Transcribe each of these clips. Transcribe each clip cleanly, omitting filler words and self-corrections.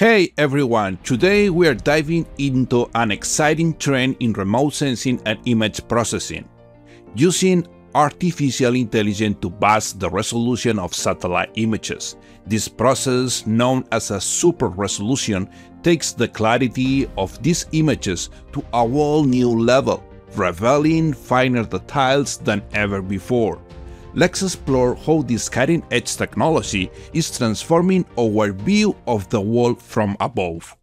Hey everyone, today we are diving into an exciting trend in remote sensing and image processing, using artificial intelligence to boost the resolution of satellite images. This process, known as a super resolution, takes the clarity of these images to a whole new level, revealing finer details than ever before. Let's explore how this cutting-edge technology is transforming our view of the world from above.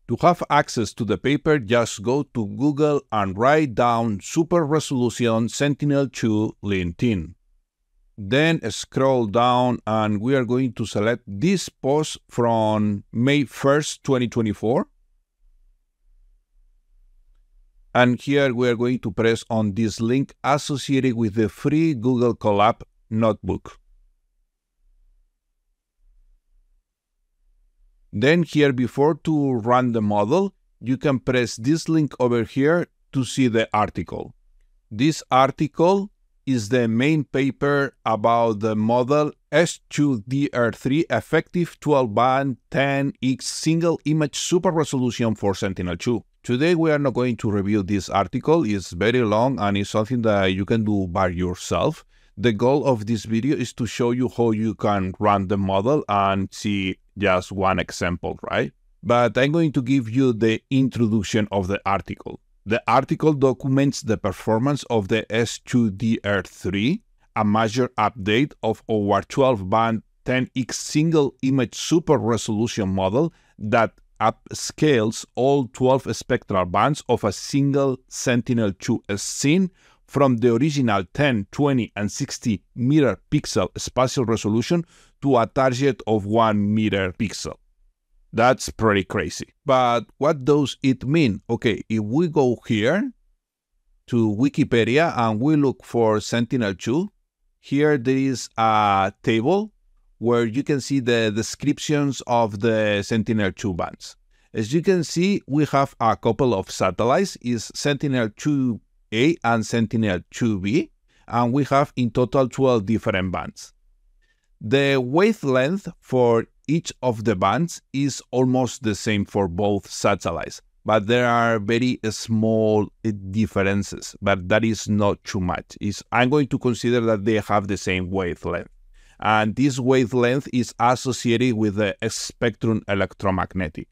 To have access to the paper, just go to Google and write down Super Resolution Sentinel-2 LinkedIn. Then scroll down and we are going to select this post from May 1st, 2024. And here we are going to press on this link associated with the free Google Colab notebook. Then here, before to run the model, you can press this link over here to see the article. This article is the main paper about the model S2DR3 effective 12-band 10x single image super resolution for Sentinel-2. Today we are not going to review this article. It's very long and it's something that you can do by yourself. The goal of this video is to show you how you can run the model and see just one example, right? But I'm going to give you the introduction of the article. The article documents the performance of the S2DR3, a major update of our 12-band 10x single image super resolution model that upscales all 12 spectral bands of a single Sentinel-2 scene from the original 10, 20, and 60 meter pixel spatial resolution to a target of 1 meter pixel. That's pretty crazy. But what does it mean? Okay, if we go here to Wikipedia and we look for Sentinel-2, here there is a table where you can see the descriptions of the Sentinel-2 bands. As you can see, we have a couple of satellites, is Sentinel-2A and Sentinel-2B, and we have in total 12 different bands. The wavelength for each of the bands is almost the same for both satellites, but there are very small differences, but that is not too much. I'm going to consider that they have the same wavelength, and this wavelength is associated with the spectrum electromagnetic.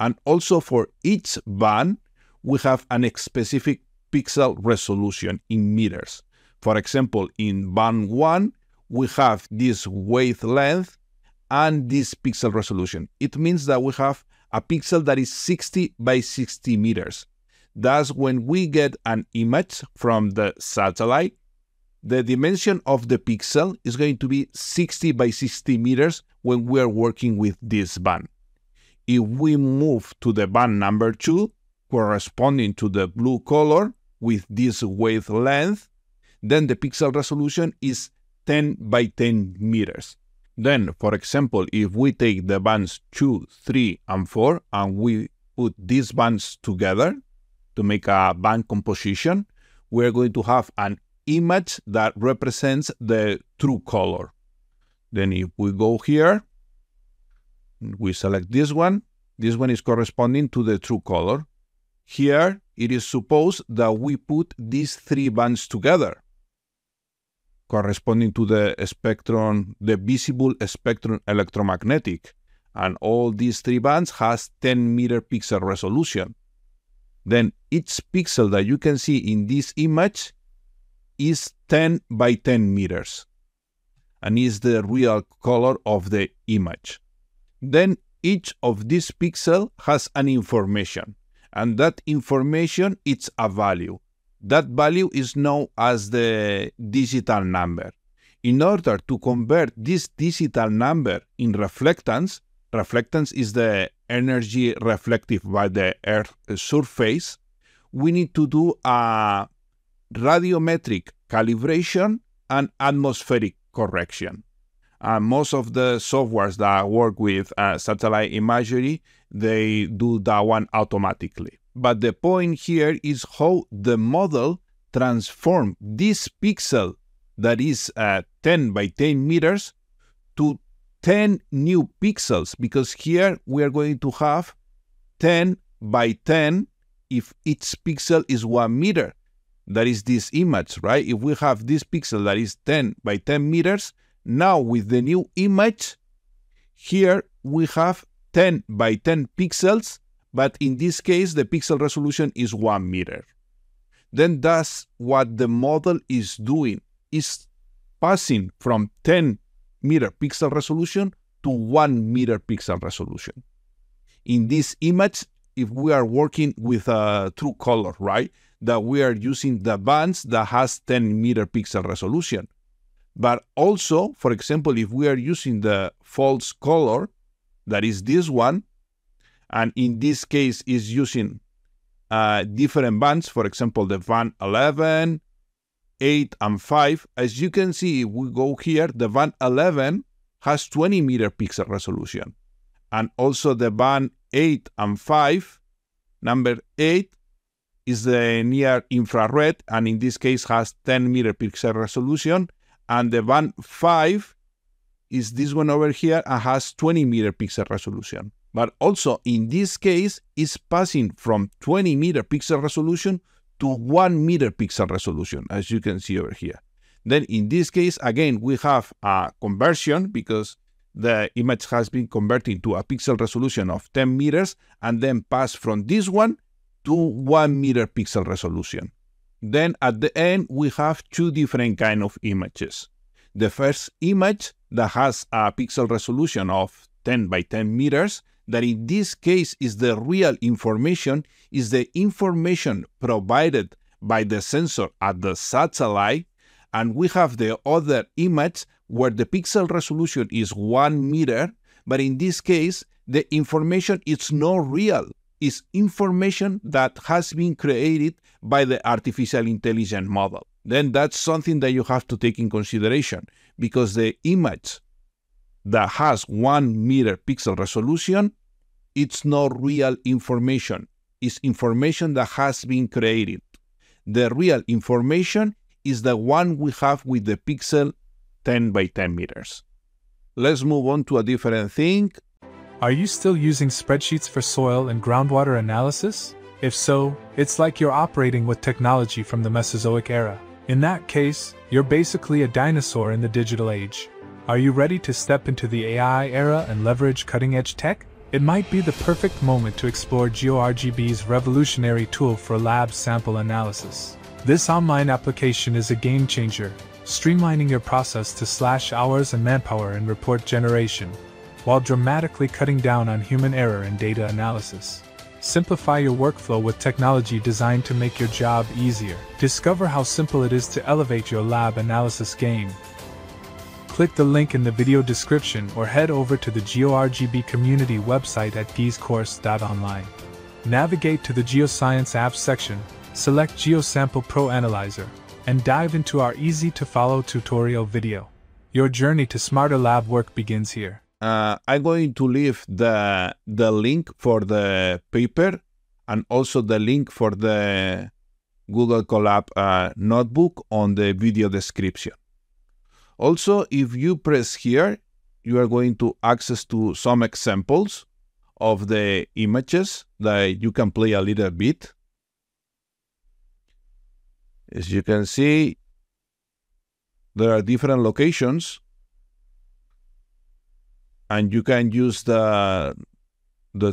And also for each band, we have a specific pixel resolution in meters. For example, in band 1, we have this wavelength and this pixel resolution. It means that we have a pixel that is 60 by 60 meters. Thus, when we get an image from the satellite, the dimension of the pixel is going to be 60 by 60 meters when we are working with this band. If we move to the band number 2, corresponding to the blue color with this wavelength, then the pixel resolution is 10 by 10 meters. Then, for example, if we take the bands 2, 3, and 4, and we put these bands together to make a band composition, we're going to have an image that represents the true color. Then if we go here, we select this one is corresponding to the true color. Here, it is supposed that we put these 3 bands together, corresponding to the spectrum, the visible spectrum electromagnetic. And all these 3 bands has 10 meter pixel resolution. Then each pixel that you can see in this image is 10 by 10 meters and is the real color of the image. Then each of these pixels has an information, and that information is a value. That value is known as the digital number. In order to convert this digital number in reflectance, reflectance is the energy reflected by the Earth's surface, we need to do a radiometric calibration and atmospheric correction. Most of the softwares that work with satellite imagery, they do that one automatically. But the point here is how the model transforms this pixel that is 10 by 10 meters to 10 new pixels, because here we are going to have 10 by 10 if each pixel is 1 meter. That is this image, right? If we have this pixel that is 10 by 10 meters, now with the new image, here we have 10 by 10 pixels, but in this case, the pixel resolution is 1 meter. Then that's what the model is doing, is passing from 10 meter pixel resolution to 1 meter pixel resolution. In this image, if we are working with a true color, right, that we are using the bands that has 10 meter pixel resolution. But also, for example, if we are using the false color, that is this one, and in this case is using different bands, for example, the band 11, 8, and 5. As you can see, if we go here, the band 11 has 20 meter pixel resolution. And also the band 8 and 5, number 8 is the near infrared, and in this case has 10 meter pixel resolution. And the band 5 is this one over here and has 20 meter pixel resolution. But also in this case, it's passing from 20 meter pixel resolution to 1 meter pixel resolution, as you can see over here. Then in this case, again, we have a conversion because the image has been converted to a pixel resolution of 10 meters and then pass from this one to 1 meter pixel resolution. Then at the end, we have two different kind of images. The first image that has a pixel resolution of 10 by 10 meters, that in this case is the real information, is the information provided by the sensor at the satellite. And we have the other image where the pixel resolution is 1 meter, but in this case, the information is not real. It's information that has been created by the artificial intelligence model. Then that's something that you have to take in consideration, because the image that has 1 meter pixel resolution, it's not real information. It's information that has been created. The real information is the one we have with the pixel 10 by 10 meters. Let's move on to a different thing. Are you still using spreadsheets for soil and groundwater analysis? If so, it's like you're operating with technology from the Mesozoic era. In that case, you're basically a dinosaur in the digital age. Are you ready to step into the AI era and leverage cutting-edge tech? It might be the perfect moment to explore Geo RGB's revolutionary tool for lab sample analysis. This online application is a game changer, streamlining your process to slash hours and manpower in report generation, while dramatically cutting down on human error in data analysis. Simplify your workflow with technology designed to make your job easier. Discover how simple it is to elevate your lab analysis game. Click the link in the video description or head over to the Geo RGB community website at geoscourse.online. Navigate to the Geoscience Apps section, select GEOS Sample Pro Analyzer, and dive into our easy-to-follow tutorial video. Your journey to smarter lab work begins here. I'm going to leave the link for the paper and also the link for the Google Colab notebook on the video description. Also, if you press here, you are going to access to some examples of the images that you can play a little bit. As you can see, there are different locations, and you can use the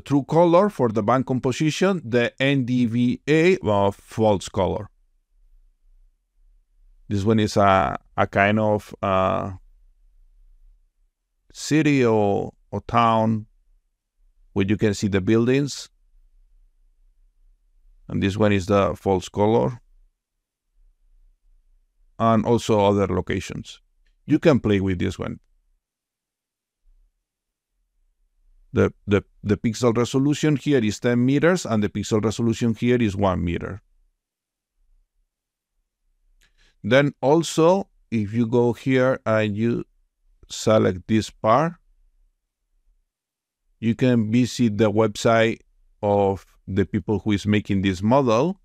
true color for the band composition, the NDVA of false color. This one is a kind of city or town where you can see the buildings. And this one is the false color. And also other locations. You can play with this one. The pixel resolution here is 10 meters and the pixel resolution here is 1 meter. Then also, if you go here and you select this part, you can visit the website of the people who is making this model.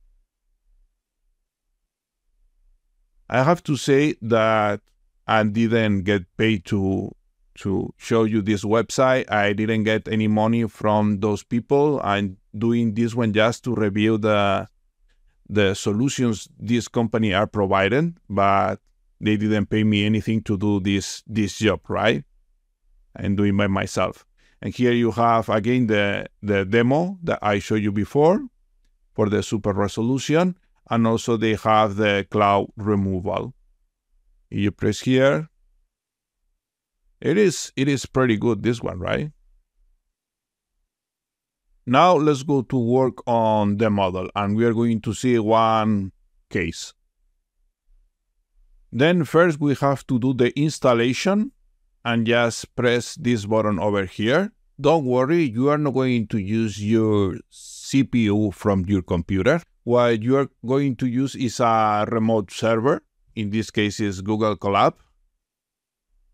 I have to say that I didn't get paid to show you this website. I didn't get any money from those people. I'm doing this one just to review the solutions this company are providing, but they didn't pay me anything to do this job, right? I'm doing by myself. And here you have again the demo that I showed you before for the super resolution, and also they have the cloud removal. You press here. It is pretty good, this one, right? Now let's go to work on the model, and we are going to see one case. Then first we have to do the installation, and just press this button over here. Don't worry, you are not going to use your CPU from your computer. What you are going to use is a remote server. In this case, is Google Colab.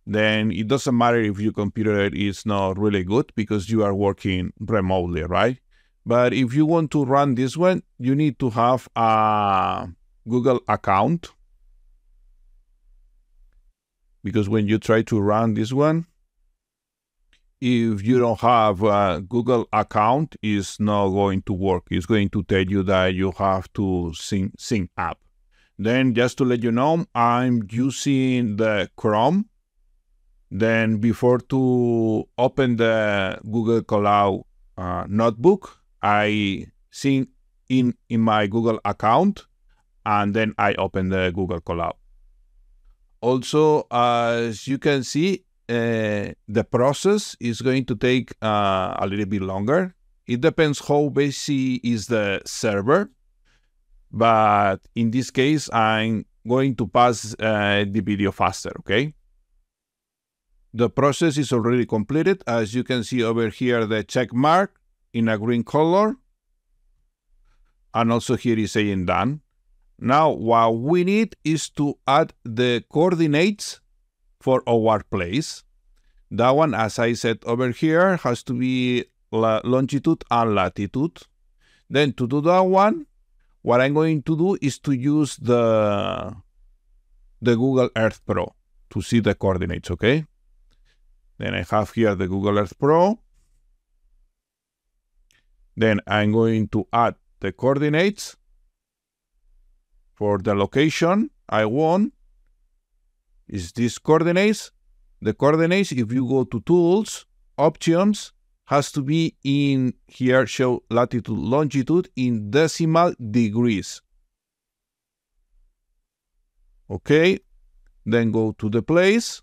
Then it doesn't matter if your computer is not really good because you are working remotely, right? But if you want to run this one, you need to have a Google account. Because when you try to run this one, if you don't have a Google account, it's not going to work. It's going to tell you that you have to sync up. Then just to let you know, I'm using the Chrome. Then before to open the Google Colab notebook, I sync in my Google account, and then I open the Google Colab. Also, as you can see, the process is going to take a little bit longer. It depends how busy is the server, but in this case, I'm going to pass the video faster, okay? The process is already completed. As you can see over here, the check mark in a green color, and also here is saying done. Now, what we need is to add the coordinates for our place. That one, as I said over here, has to be longitude and latitude. Then to do that one, what I'm going to do is to use the Google Earth Pro to see the coordinates, okay? Then I have here the Google Earth Pro. Then I'm going to add the coordinates for the location I want. Is these coordinates. The coordinates, if you go to Tools, Options, has to be in here, show latitude, longitude in decimal degrees. Okay, then go to the place.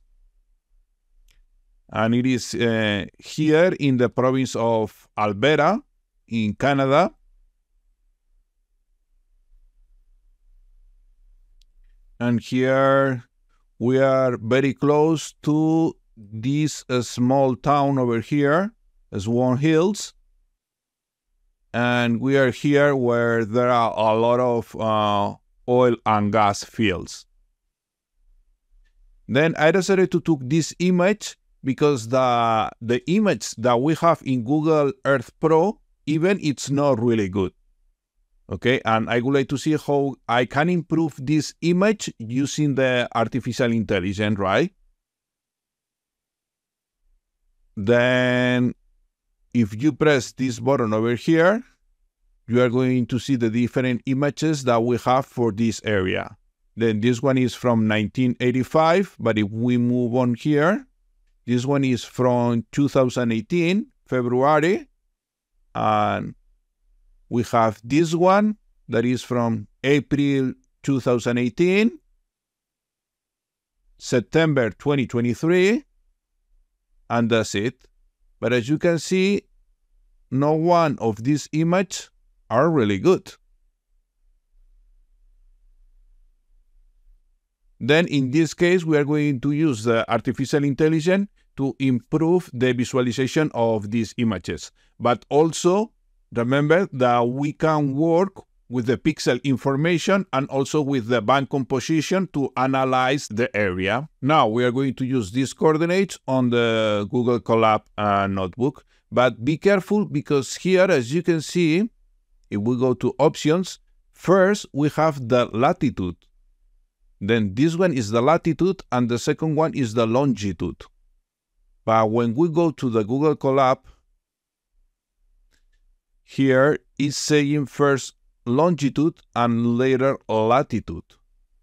And it is here in the province of Alberta in Canada. And here we are very close to this small town over here, Swan Hills. And we are here where there are a lot of oil and gas fields. Then I decided to take this image because the image that we have in Google Earth Pro, even it's not really good. Okay, and I would like to see how I can improve this image using the artificial intelligence, right? Then if you press this button over here, you are going to see the different images that we have for this area. Then this one is from 1985, but if we move on here, this one is from 2018, February, and we have this one that is from April 2018, September 2023, and that's it. But as you can see, no one of these images are really good. Then in this case, we are going to use the artificial intelligence to improve the visualization of these images. But also, remember that we can work with the pixel information and also with the band composition to analyze the area. Now we are going to use these coordinates on the Google Colab notebook, but be careful because here, as you can see, if we go to options, first we have the latitude. Then this one is the latitude and the second one is the longitude. But when we go to the Google Colab, here it's saying first longitude and later latitude.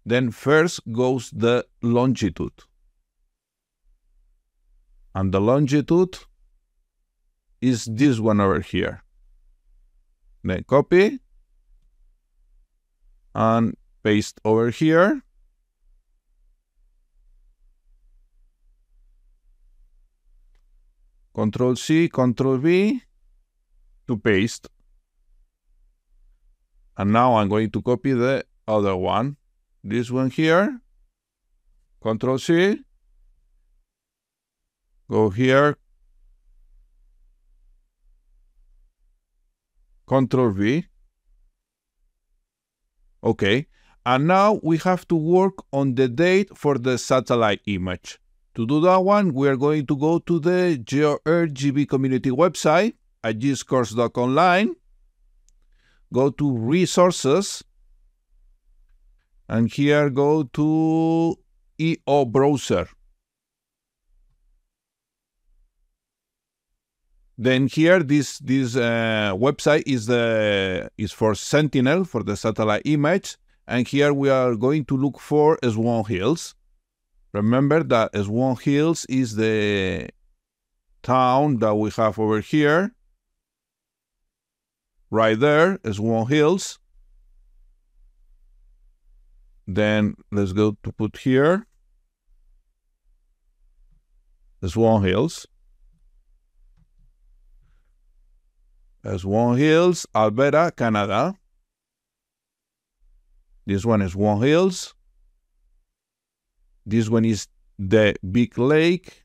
Then first goes the longitude. And the longitude is this one over here. Then copy and paste over here. Control C, Control V to paste. And now I'm going to copy the other one. This one here. Control C. Go here. Control V. Okay. And now we have to work on the date for the satellite image. To do that one, we are going to go to the Geo RGB community website at geoscourse.online. Go to resources. And here go to EO browser. Then here, this website is for Sentinel, for the satellite image. And here we are going to look for Swan Hills. Remember that Swan Hills is the town that we have over here. Right there, Swan Hills. Then let's go to put here Swan Hills. Swan Hills, Alberta, Canada. This one is Swan Hills. This one is the big lake.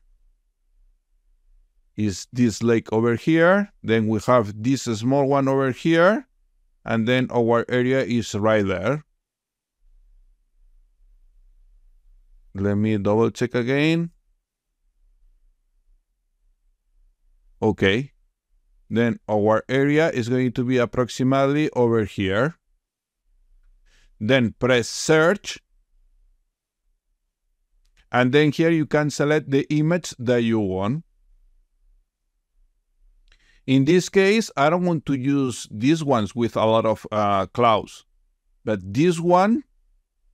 Is this lake over here. Then we have this small one over here. And then our area is right there. Let me double check again. Okay. Then our area is going to be approximately over here. Then press search. And then here you can select the image that you want. In this case, I don't want to use these ones with a lot of clouds. But this one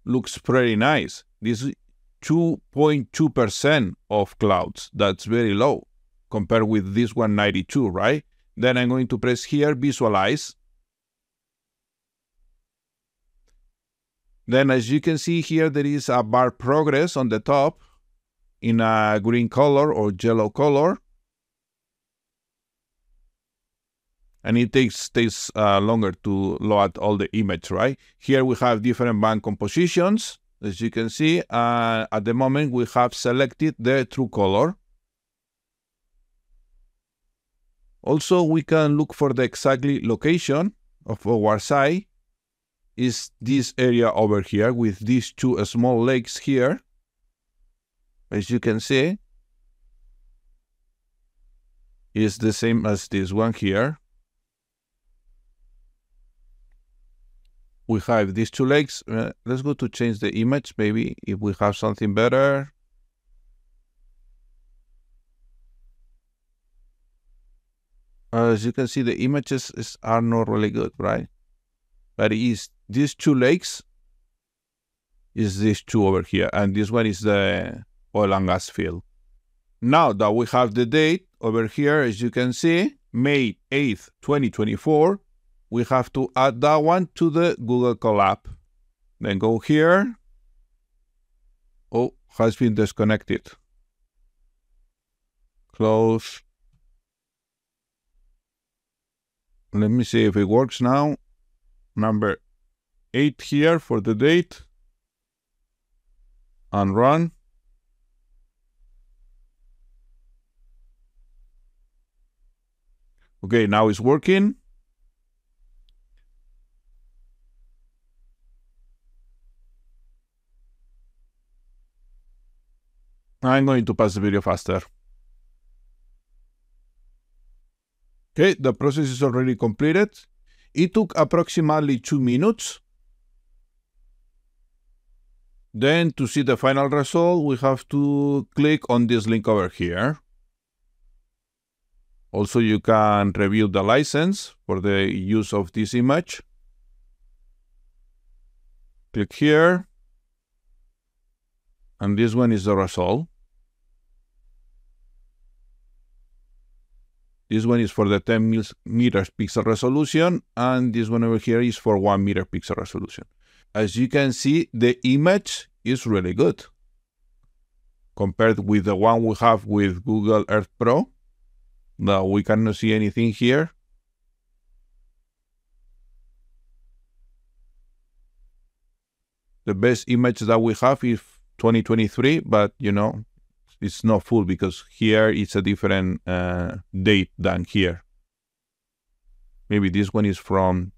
looks pretty nice. This is 2.2% of clouds. That's very low compared with this 192, right? Then I'm going to press here, visualize. Then as you can see here, there is a bar progress on the top in a green color or yellow color. And it takes longer to load all the image, right? Here we have different band compositions, as you can see. At the moment, we have selected the true color. Also, we can look for the exactly location of our site. Is this area over here with these two small lakes here. As you can see, is the same as this one here. We have these two lakes. Let's go to change the image, maybe if we have something better. As you can see, the images are not really good, right? But it is these two lakes, is these two over here, and this one is the oil and gas field. Now that we have the date over here, as you can see, May 8th, 2024, we have to add that one to the Google Colab. Then go here. Oh, has been disconnected. Close. Let me see if it works now. Number 8 here for the date. And run. Okay, now it's working. I'm going to pass the video faster. Okay, the process is already completed. It took approximately 2 minutes. Then to see the final result, we have to click on this link over here. Also, you can review the license for the use of this image. Click here. And this one is the result. This one is for the 10 meters pixel resolution, and this one over here is for 1 meter pixel resolution. As you can see, the image is really good. Compared with the one we have with Google Earth Pro, now we cannot see anything here. The best image that we have is 2023, but you know, it's not full because here it's a different date than here. Maybe this one is from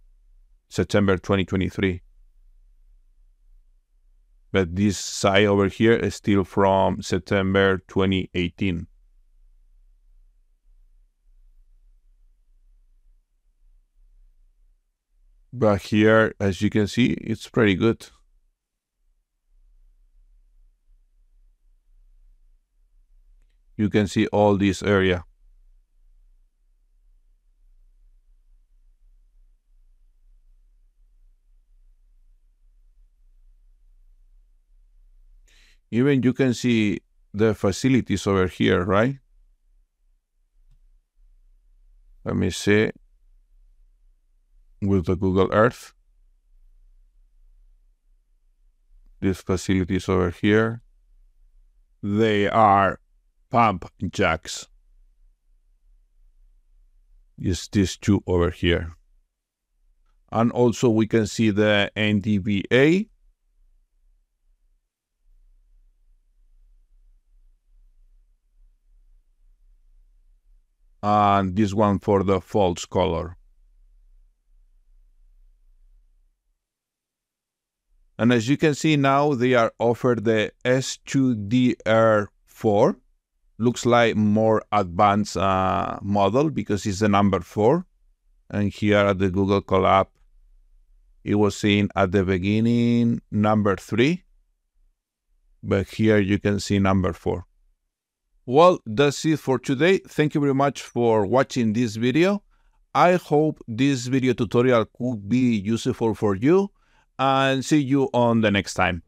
September 2023. But this side over here is still from September 2018. But here, as you can see, it's pretty good. You can see all this area. Even you can see the facilities over here, right? Let me see. With the Google Earth. These facilities over here. They are pump jacks. Is these two over here. And also we can see the NDVA. And this one for the false color. And as you can see now, they are offered the S2DR4. Looks like more advanced model because it's the number 4. And here at the Google Colab, it was seen at the beginning number 3. But here you can see number 4. Well, that's it for today. Thank you very much for watching this video. I hope this video tutorial could be useful for you, and see you on the next time.